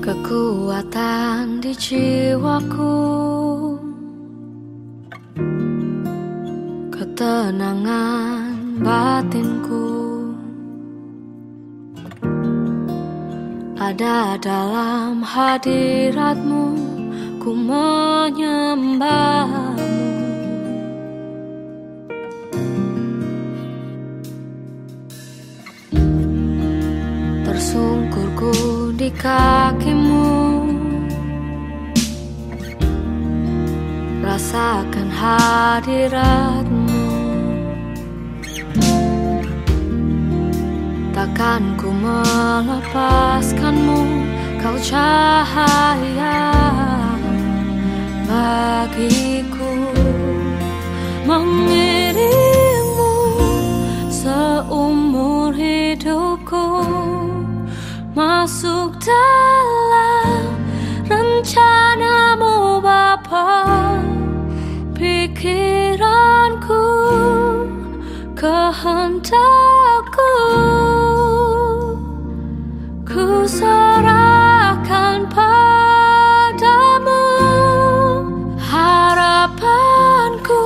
kekuatan di jiwaku, ketenangan batinku ada dalam hadiratmu, ku menyembahmu. Tersungkurku di kakimu, rasakan hadiratmu. Takkan ku melepaskanmu, kau cahaya bagiku. Mengiringmu seumur hidupku, masuk dalam rencanamu Bapa. Pikiranku, kehendakku, ku serahkan padamu. Harapanku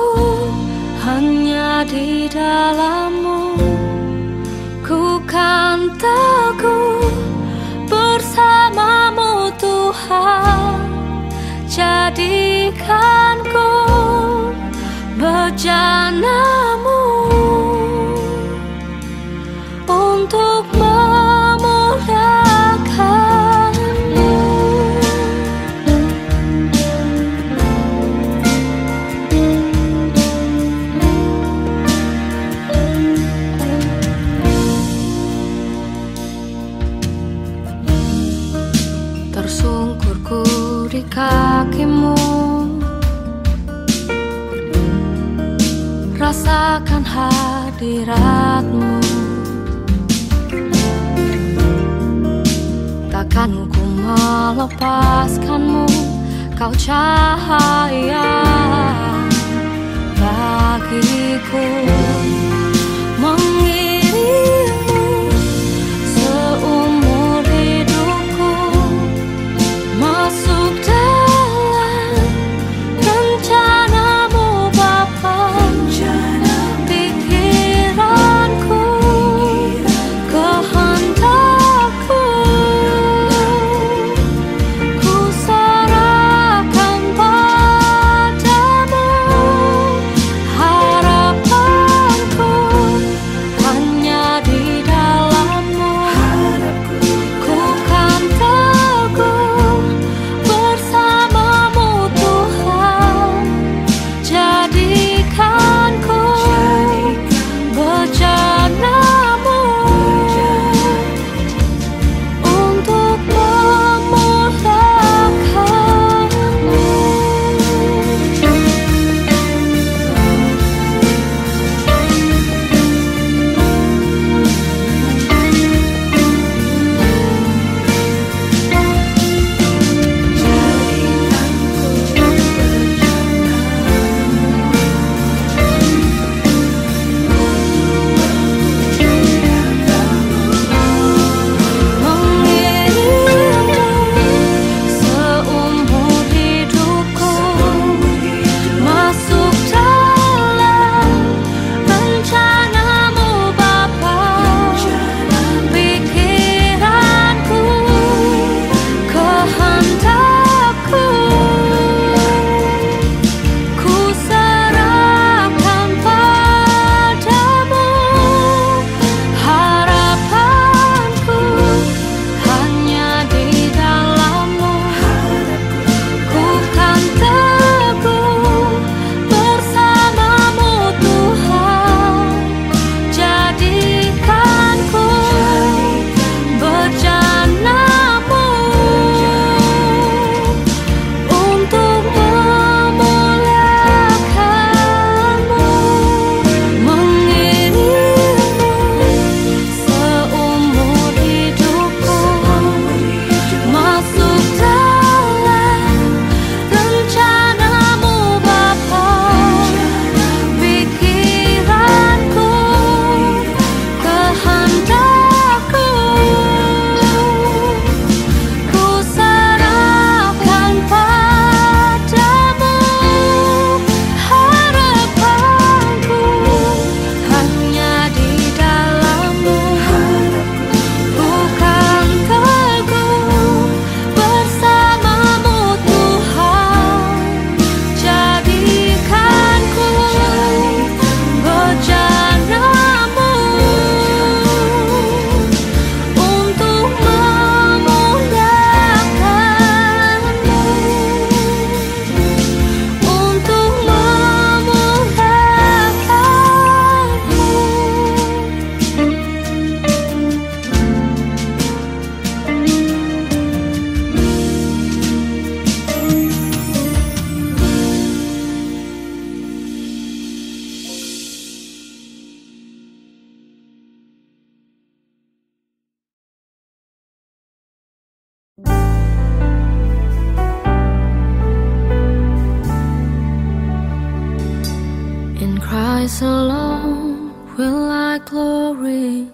hanya di dalam-Mu, ku kan teguh bersama-Mu Tuhan. Jadikanku bejana-Mu untuk memuliakan-Mu. Tersungkurku di kaki-Mu, rasakan hadirat-Mu. Takkan ku melepaskan-Mu, kau cahaya bagiku. Mengiringmu seumur hidupku, masuk dalam rencana-Mu Bapa. Pikiranku, kehendakku, ku serahkan padamu. Harapanku Christ alone will I glory,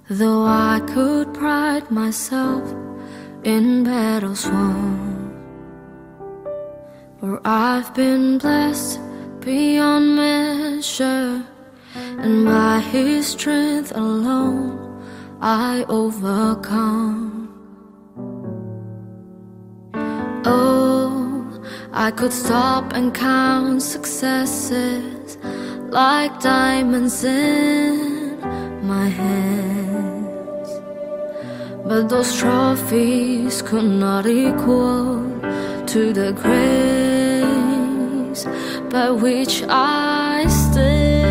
though I could pride myself in battles won. For I've been blessed beyond measure, and by His strength alone I overcome. Oh, I could stop and count successes like diamonds in my hands, but those trophies could not equal to the grace by which I stand.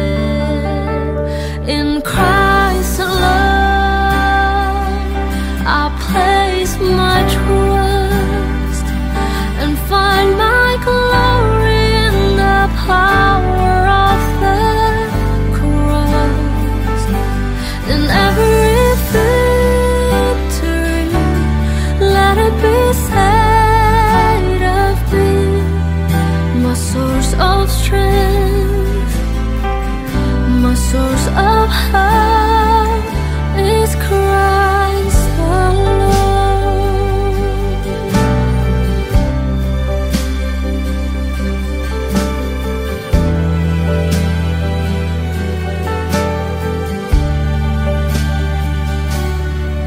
In Christ alone I place my trust and find my glory in the power of the cross. In every victory, let it be said of me, my source of strength, my source of hope is Christ alone.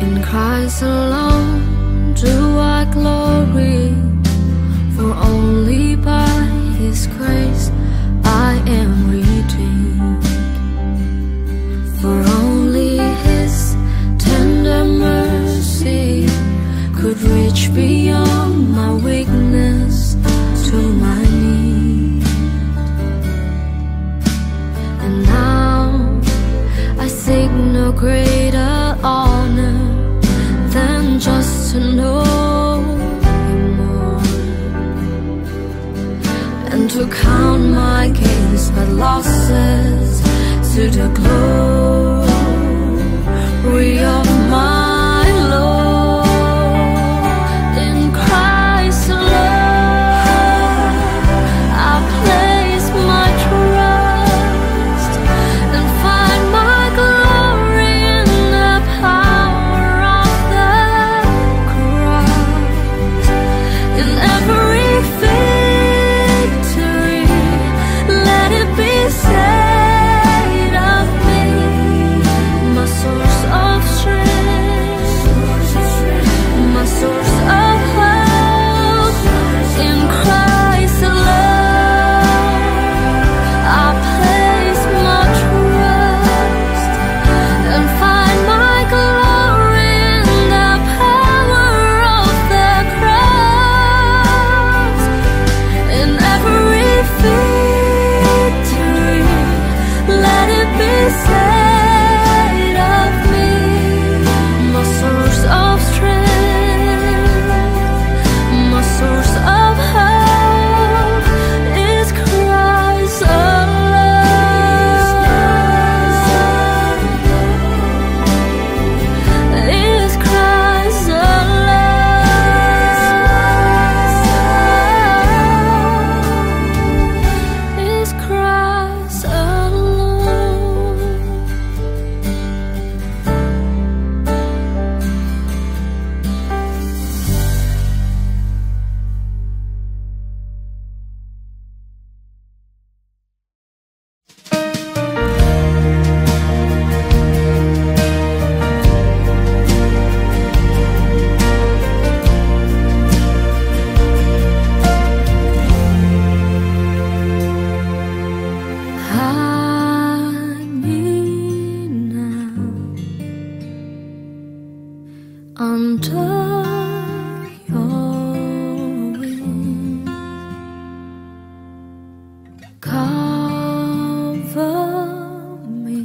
In Christ alone do I glory, for only by His grace I am redeemed. For only His tender mercy could reach beyond my weakness to my need. And now I seek no greater honor than just to know Him more, and to count my gains but losses to the glory of my Lord. In Christ alone I place my trust and find my glory in the power of the cross. In every victory, let it be said of me, my source of strength, my source of hope. In Christ alone I place my trust and find my glory in the power of the cross. In every victory, let it be said of me, my source of strength, my source of hope is Christ alone, is Christ alone, is Christ alone. Hide me now under your wings, cover me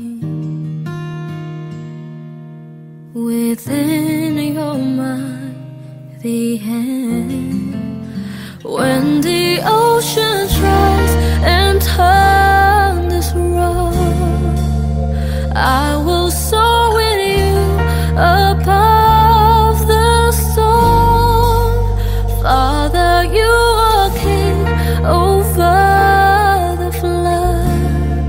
within your mighty hand. When the oceans rise and turn this road, I will soar with you above the storm. Father, you are king over the flood.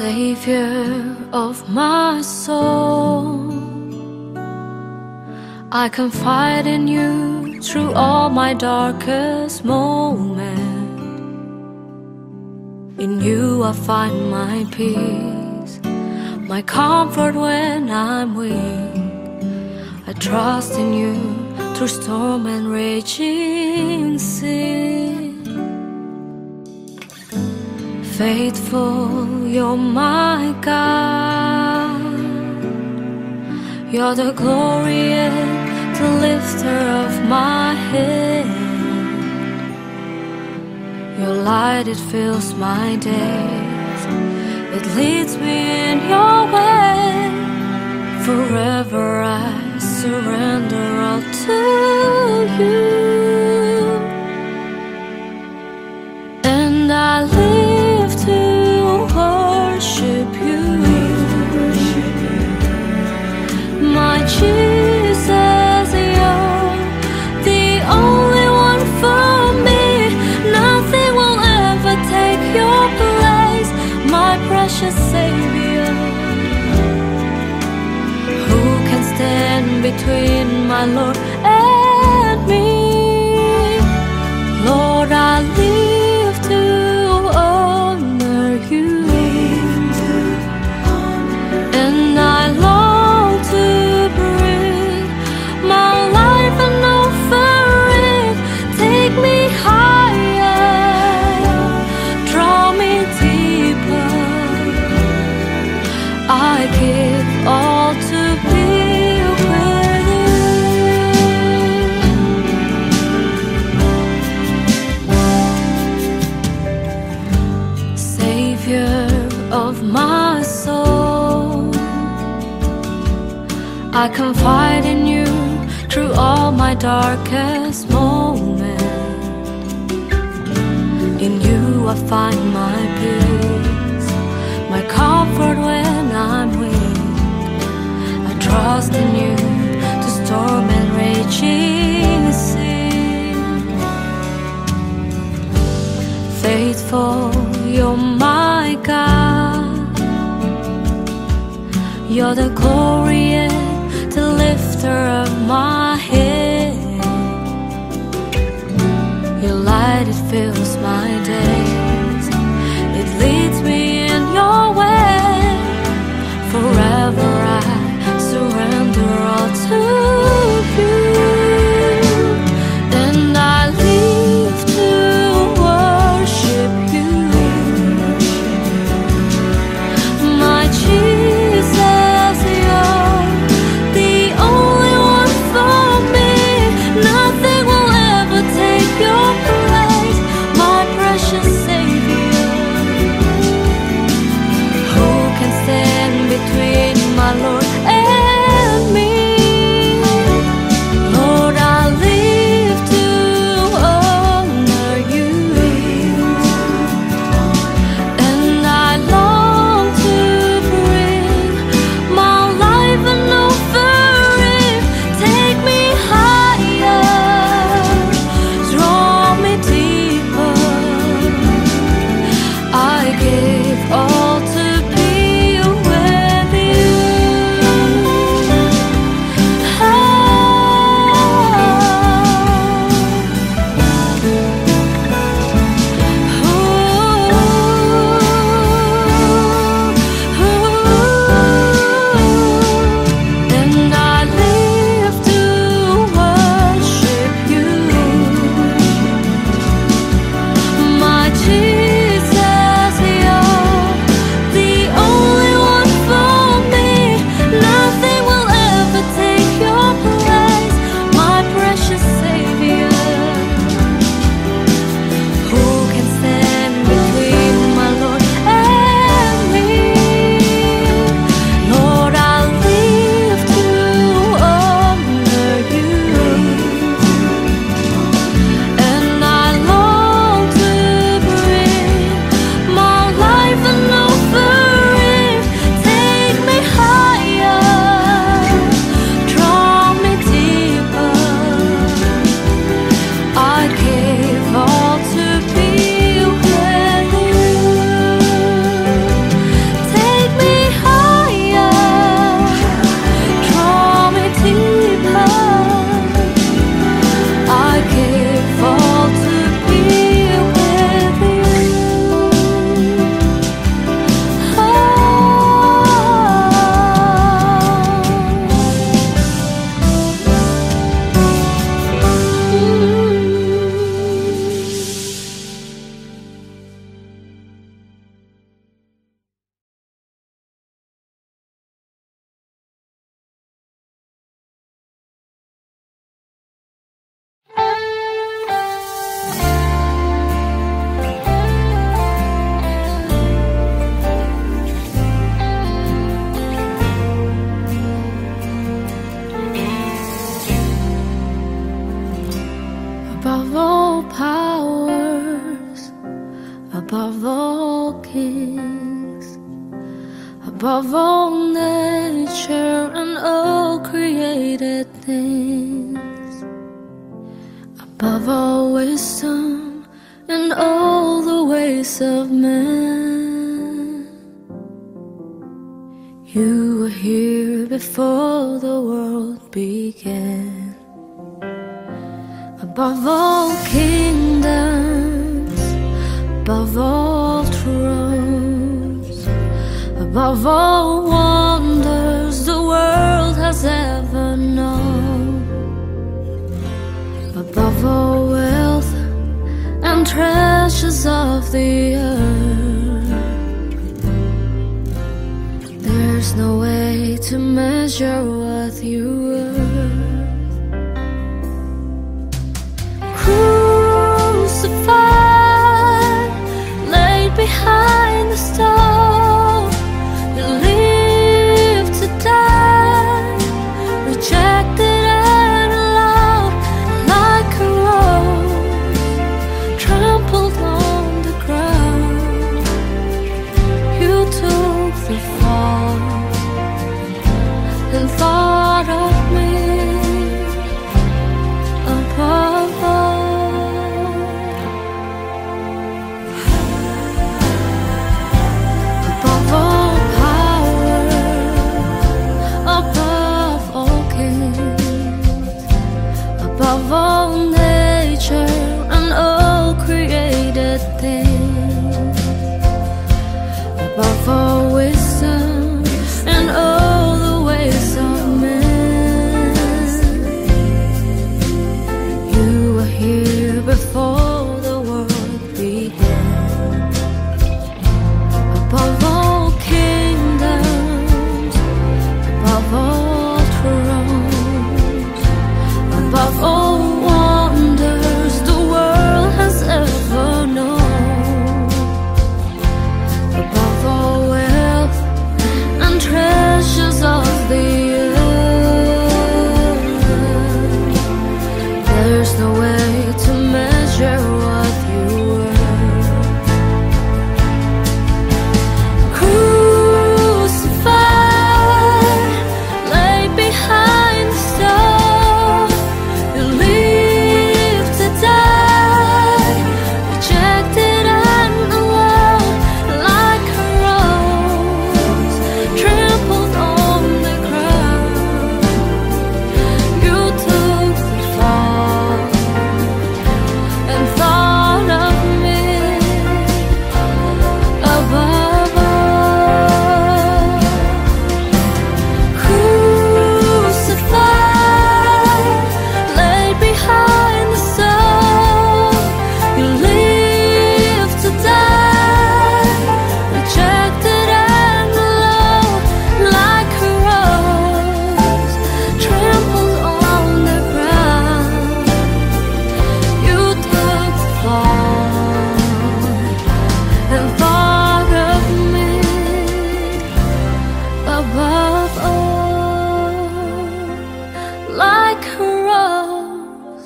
Savior of my soul, I confide in you through all my darkest moments. In you I find my peace, my comfort when I'm weak. I trust in you through storm and raging sea. Faithful, you're my God. You're the glory and the lifter of my head. Your light, it fills my days. It leads me in your way. Forever I surrender all to you. And I live to worship you, my Jesus. You're the only one for me. Nothing will ever take your place, my precious Savior. Who can stand between my Lord and me? Lord, I live to honor you, and I long to breathe my life and offer it. Take me higher, draw me deeper. I give all to be with you. Savior of my soul, I confide in you through all my darkest moments. In you I find my peace, my comfort when I'm weak. I trust in you to storm and raging sea. Faithful, you're my God. You're the glory and the lifter of my head. Your light, it fills my days. It leads me in your way. Forever I surrender all to you. And I live to worship you, my Jesus. You're the only one for me. above all powers, above all kings, above all nature and all created things, above all wisdom and all the ways of man. You were here before the world began. Above all kingdoms, above all thrones, above all wonders the world has ever known, above all wealth and treasures of the earth, there's no way to measure what you were. Crucified, laid behind the stone, you lived to die, rejected and allowed, like a rose trampled on the ground. You took the fall and thought of me above all. Above all nature and all created things, above all wisdom and all the ways of men. You were here before the world began. Above all kingdoms, above all thrones, above all wonders the world has ever known, above all wealth and treasures of the earth, there's no way to measure what you were. Crucified, laid behind the stone, you lived to die, rejected and allowed, like a rose trampled on the ground. You took the fall and thought of me above all. Crucified, laid behind the stone, you lived to die, rejected and alone, like a rose trampled on the ground. You took the fall and thought of me above all, like a rose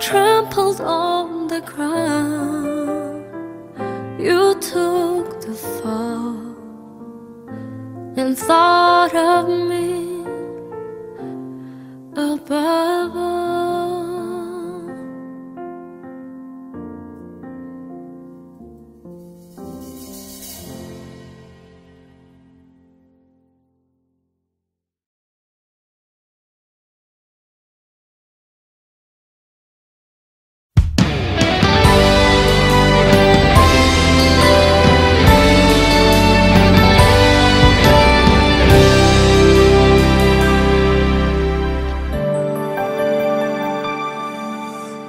trampled on the ground. You took the fall and thought of me above all.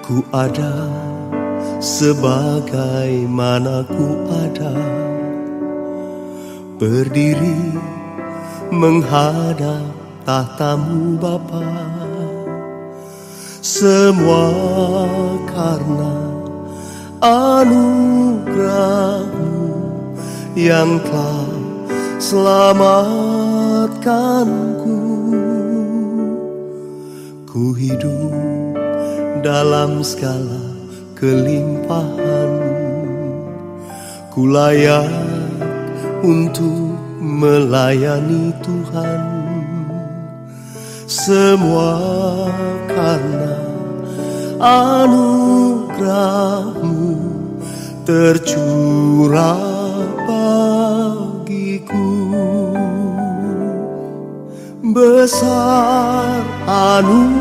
Ku ada sebagaimana ku ada, berdiri menghadap tahtamu Bapa. Semua karena anugerah-Mu yang telah selamatkanku. Ku hidup dalam segala kelimpahan. Ku layak untuk melayani Tuhan, semua karena anugerah-Mu tercurah bagiku. Besar anugerah-Mu,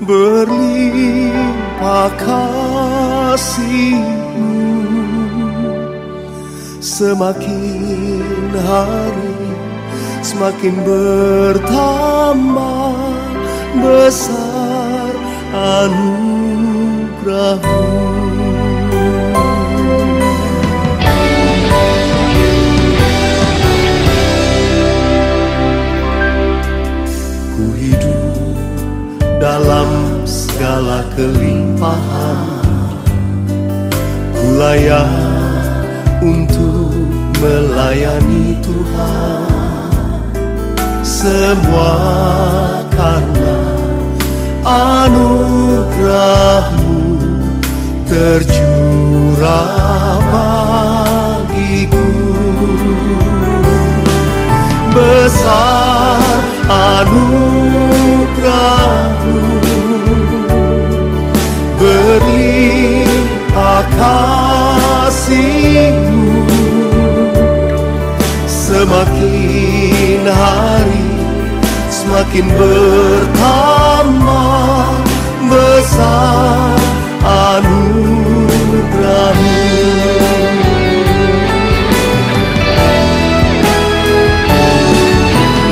berlimpah kasih-Mu, semakin hari semakin bertambah besar anugerah-Mu. Ku hidup dalam segala kelimpahan, ku layak untuk melayani Tuhan, semua karena anugerah-Mu tercurah bagiku. Besar anugerah-Mu, berlimpah kasih-Mu, semakin hari semakin bertambah besar anugerah-Mu.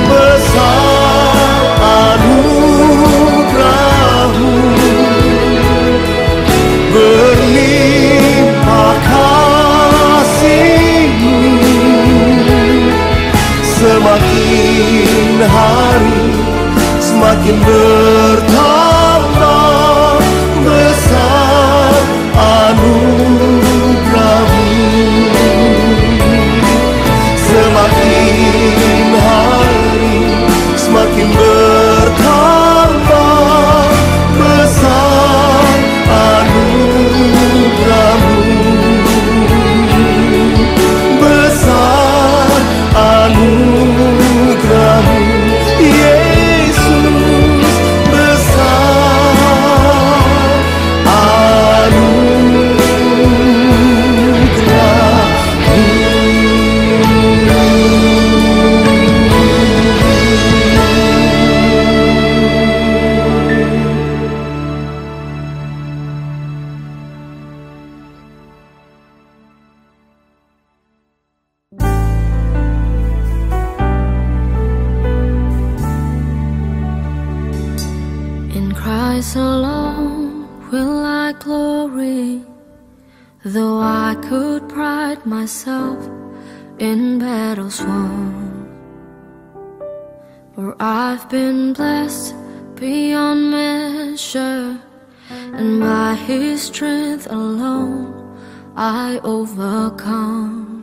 Besar anugerah-Mu, berlimpah kasih-Mu, semakin hari semakin bertambah besar anugerah-Mu. Semakin hari semakin bertambah besar anugerah-Mu. Besar anugerah-Mu, Yesus, besar anugerah-Mu. In Christ alone will I glory, though I could pride myself in battles won. For I've been blessed beyond measure, and by His strength alone I overcome.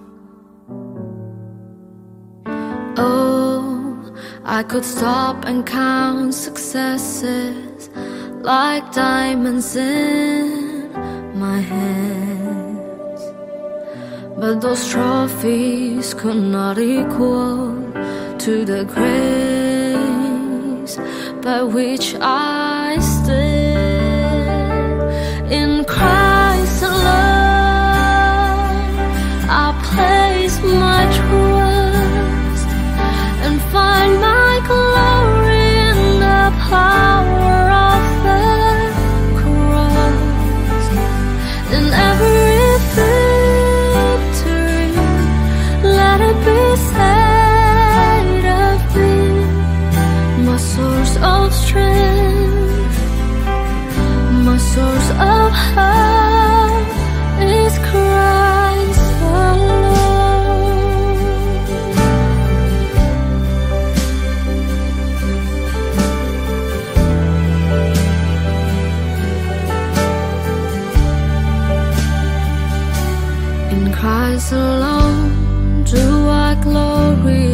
Oh, I could stop and count successes like diamonds in my hands, but those trophies could not equal to the grace by which I stand. In Christ alone I place my trust and find my glory in the power of the cross. In every victory, let it be said of me, my source of strength, my source of hope is Christ alone. In Christ alone do I glory,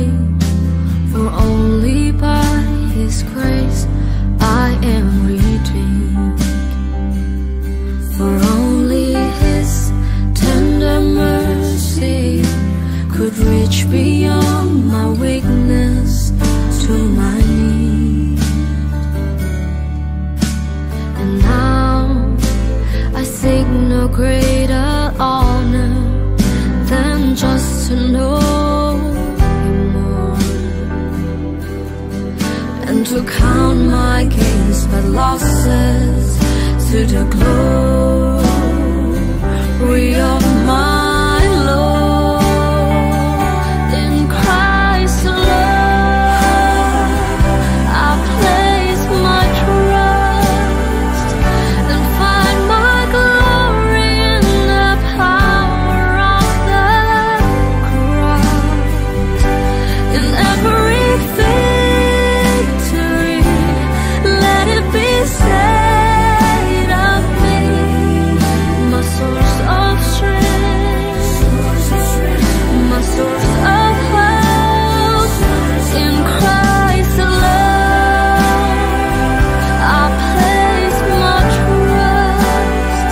for only by His grace to know Him more, and to count my gains but losses to the glory of my Lord. In Christ alone I place my trust and find my glory in the power of the cross. In every victory, let it be said of me, my source of strength, my source of hope. In Christ alone I place my trust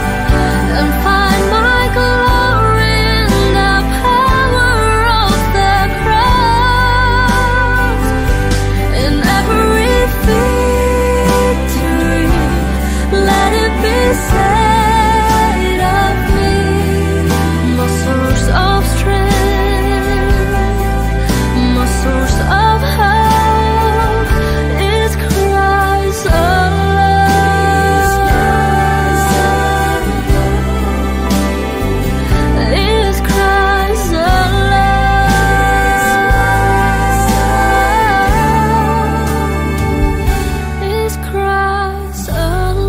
and find my glory in the power of the cross. In every victory, let it be said of me, my source of strength, my source of hope is Christ alone. Is Christ alone. Is Christ alone.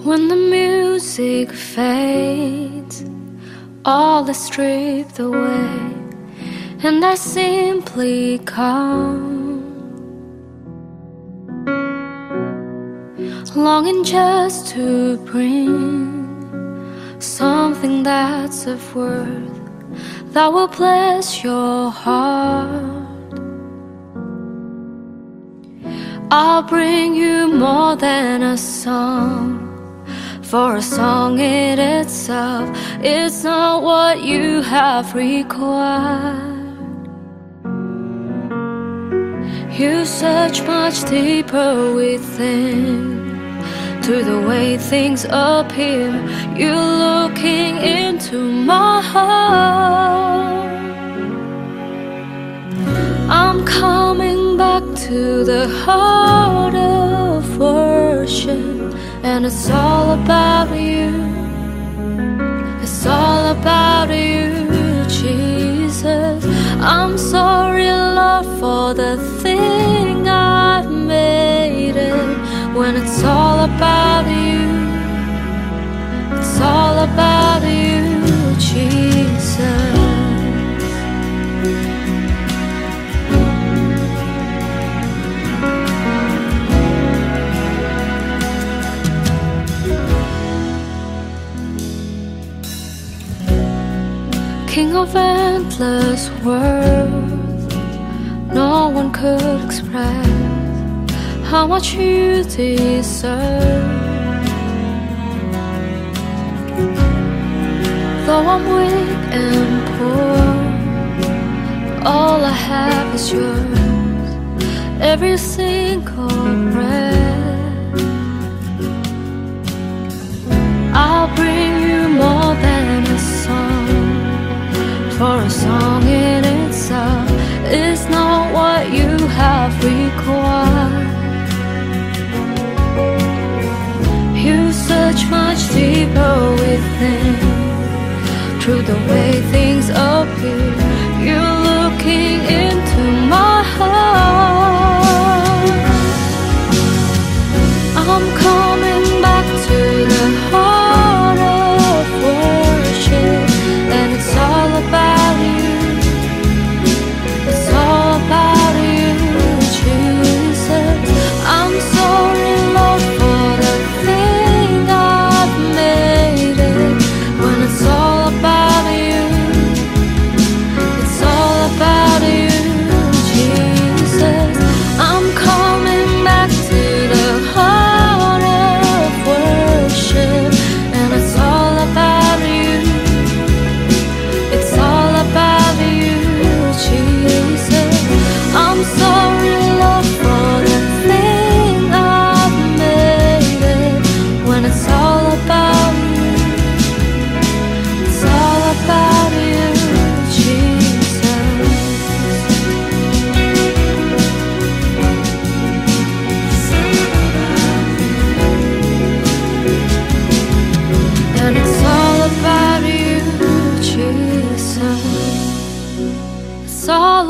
When the music fades, all is stripped away, and I simply come, longing just to bring something that's of worth that will bless your heart. I'll bring you more than a song, for a song in itself, it's not what you have required. You search much deeper within, through the way things appear. You're looking into my heart. I'm coming back to the heart of worship, and it's all about you. It's all about you, Jesus. I'm sorry, Lord, for the thing I've made it. When it's all about you, it's all about you, Jesus. King of endless worth, no one could express how much you deserve. Though I'm weak and poor, all I have is yours, every single breath. I'll bring you more than a song, for a song in itself is not what you have required. You search much deeper within, through the way things appear. You're looking into my heart. I'm coming back to the heart of worship, and it's all about you. It's all about you, Jesus. I'm sorry, Lord, for the thing I've made it. When it's all about you,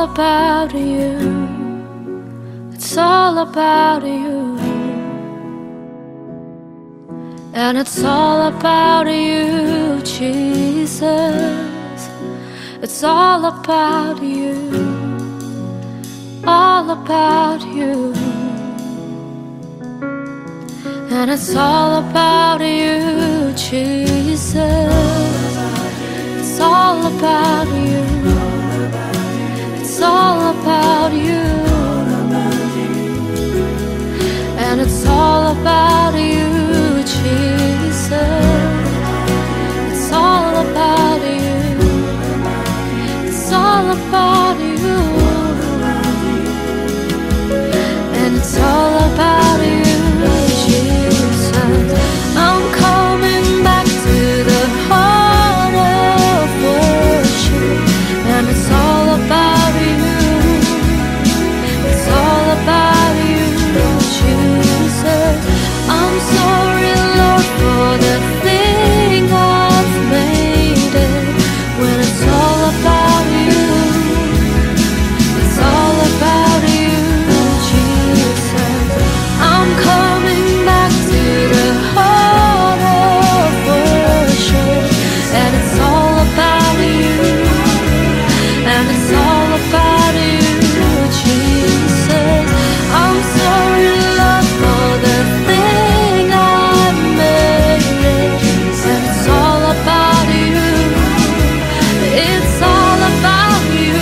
about you. It's all about you. And it's all about you, Jesus. It's all about you. All about you. And it's all about you, Jesus. It's all about you. It's all about you. And it's all about you, Jesus. It's all about you. It's all about you. And it's all about you, Jesus. I'm coming back to the heart of worship. And it's all about you. It's all about you, Jesus. I'm sorry, Lord, for the thing I've made it. When it's all about you, it's all about you, Jesus. I'm coming back to the heart of worship. And it's all about you. And it's all about you, Jesus. I'm sorry, Lord, for the thing I've made it. And it's all about you. It's all about you,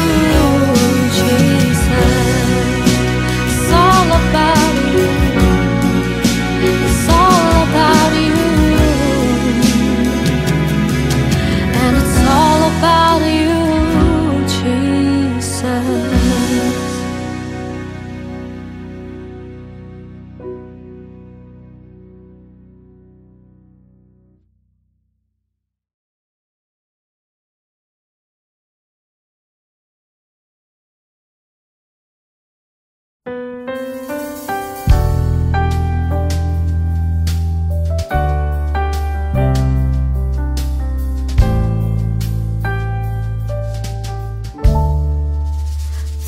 Jesus. It's all about you. It's all about you. And it's all about you, Jesus.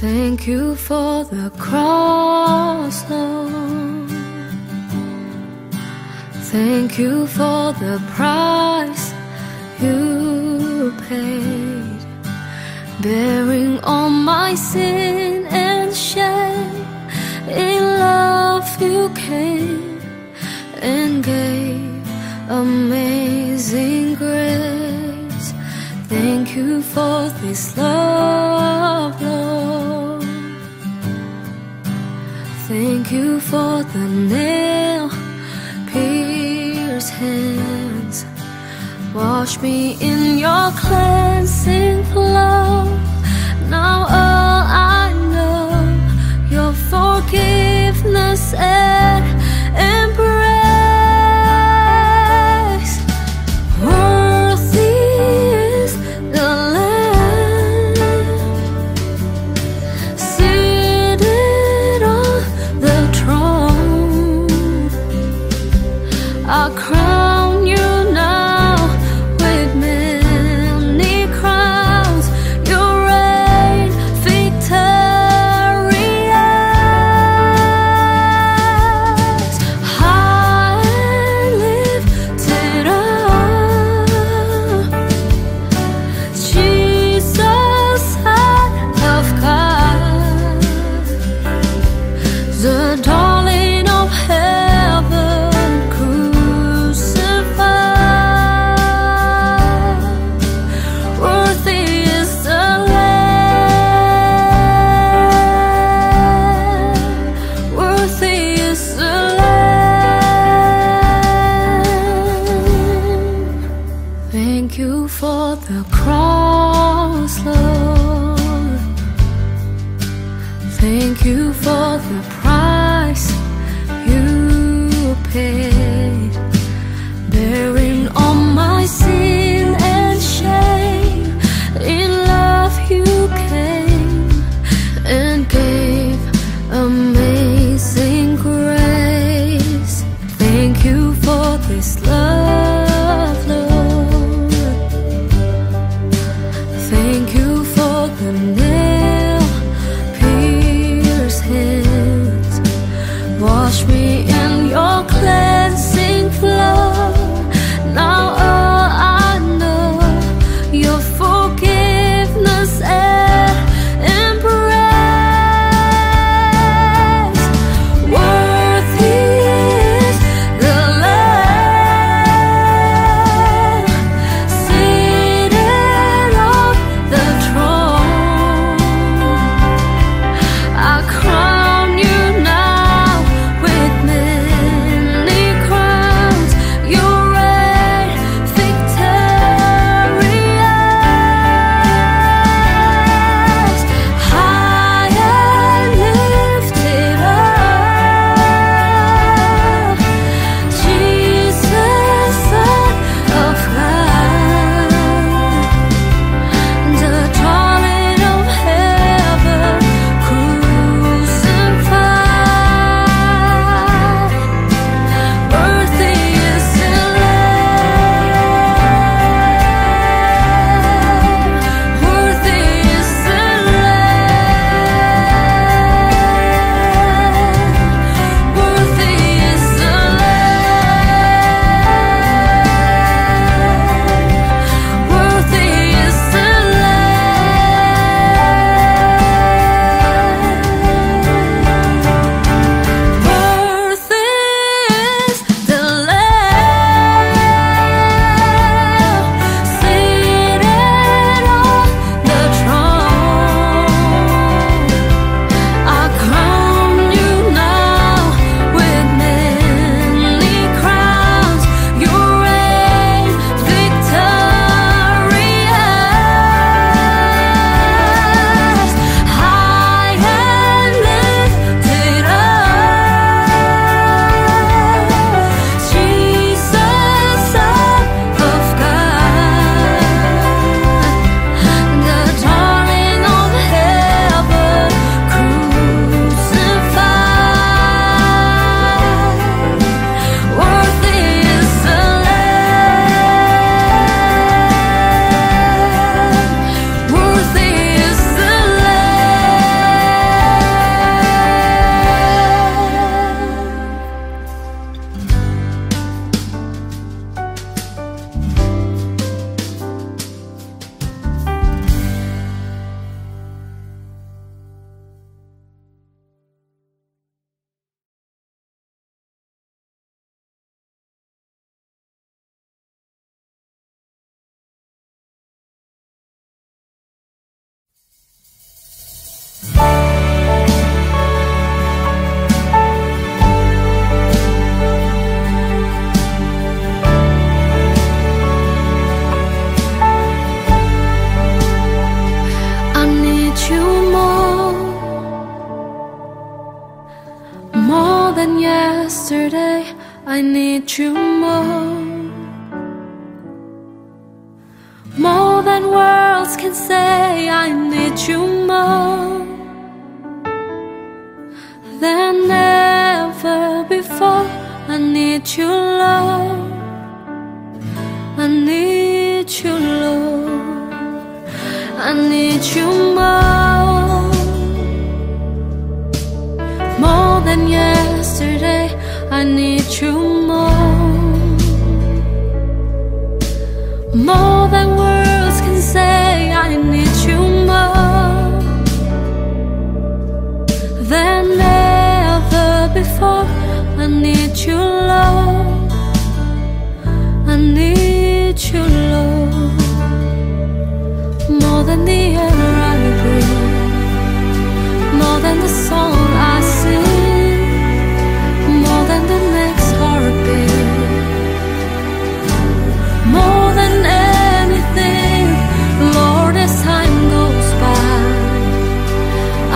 Thank you for the cross, Lord. Thank you for the price you paid, bearing all my sin and shame. In love you came and gave amazing grace. Thank you for this love, Lord. Thank you for the nail-pierced hands. Wash me in your cleansing flow. Now all I know, your forgiveness and embrace. Worthy is the Lamb seated on the throne. I crown you now with many crowns. You reign victorious, high and lifted up. Jesus, Son of God, the darling of heaven, crucified. Worthy is the Lamb. Worthy is the Lamb. Thank you for the cross, Lord. Thank you for the price you paid, bearing all my sin and shame. In love you came and gave amazing grace. Thank you for this love, Lord. Thank you for the nail than yesterday, I need you more. More than words can say, I need you more than ever before. I need you, Lord. I need you, Lord. I need you more. More than yesterday, I need you more. More than words can say, I need you more than ever before. I need you, Lord. I need you, Lord. More than the air I breathe, more than the song I sing, more than the next heartbeat, more than anything, Lord, as time goes by,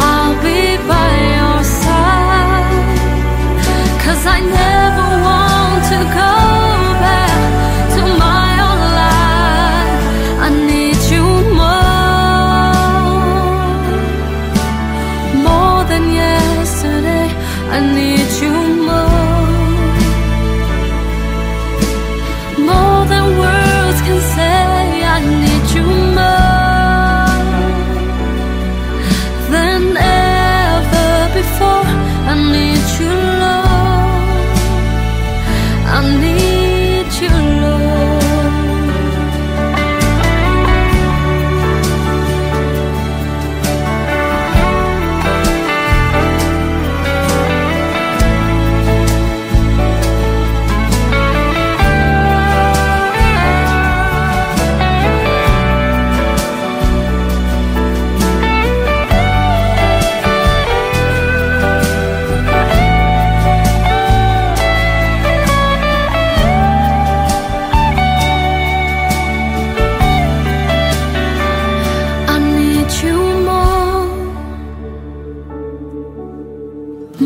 I'll be by your side. 'Cause I never want to go back to my old life. I need you more than yesterday. I need you more than words can say. I need you more than ever before. I need you, Lord. I need you, Lord.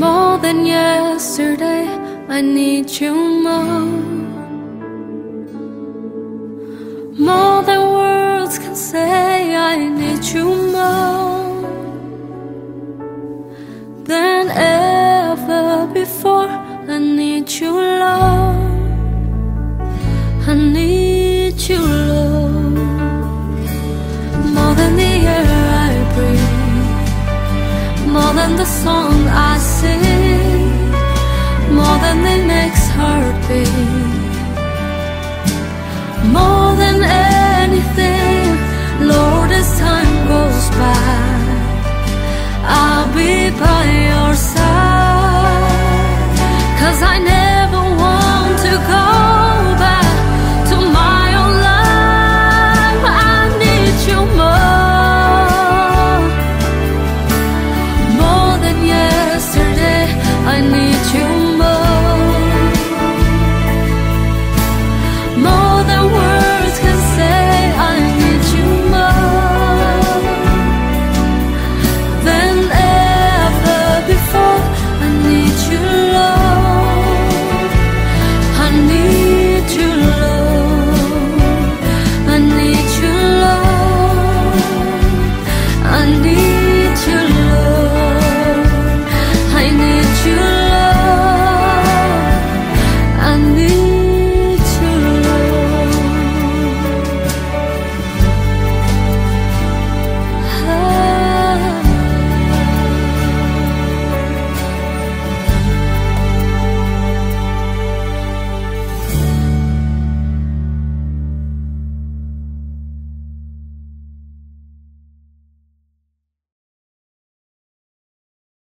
More than yesterday, I need you more. More than words can say, I need you more than ever before. I need you, Lord. I need you, Lord. More than the air I breathe, more than the song I sing, more than the next heartbeat, more than anything, Lord, as time goes by, I'll be by your side. 'Cause I never want to go back to my old life. I need you more than yesterday. I need you more than words can say. I need you more than ever before. I need you, Lord. I need you, Lord. I need you, Lord. I need you, Lord. I need you.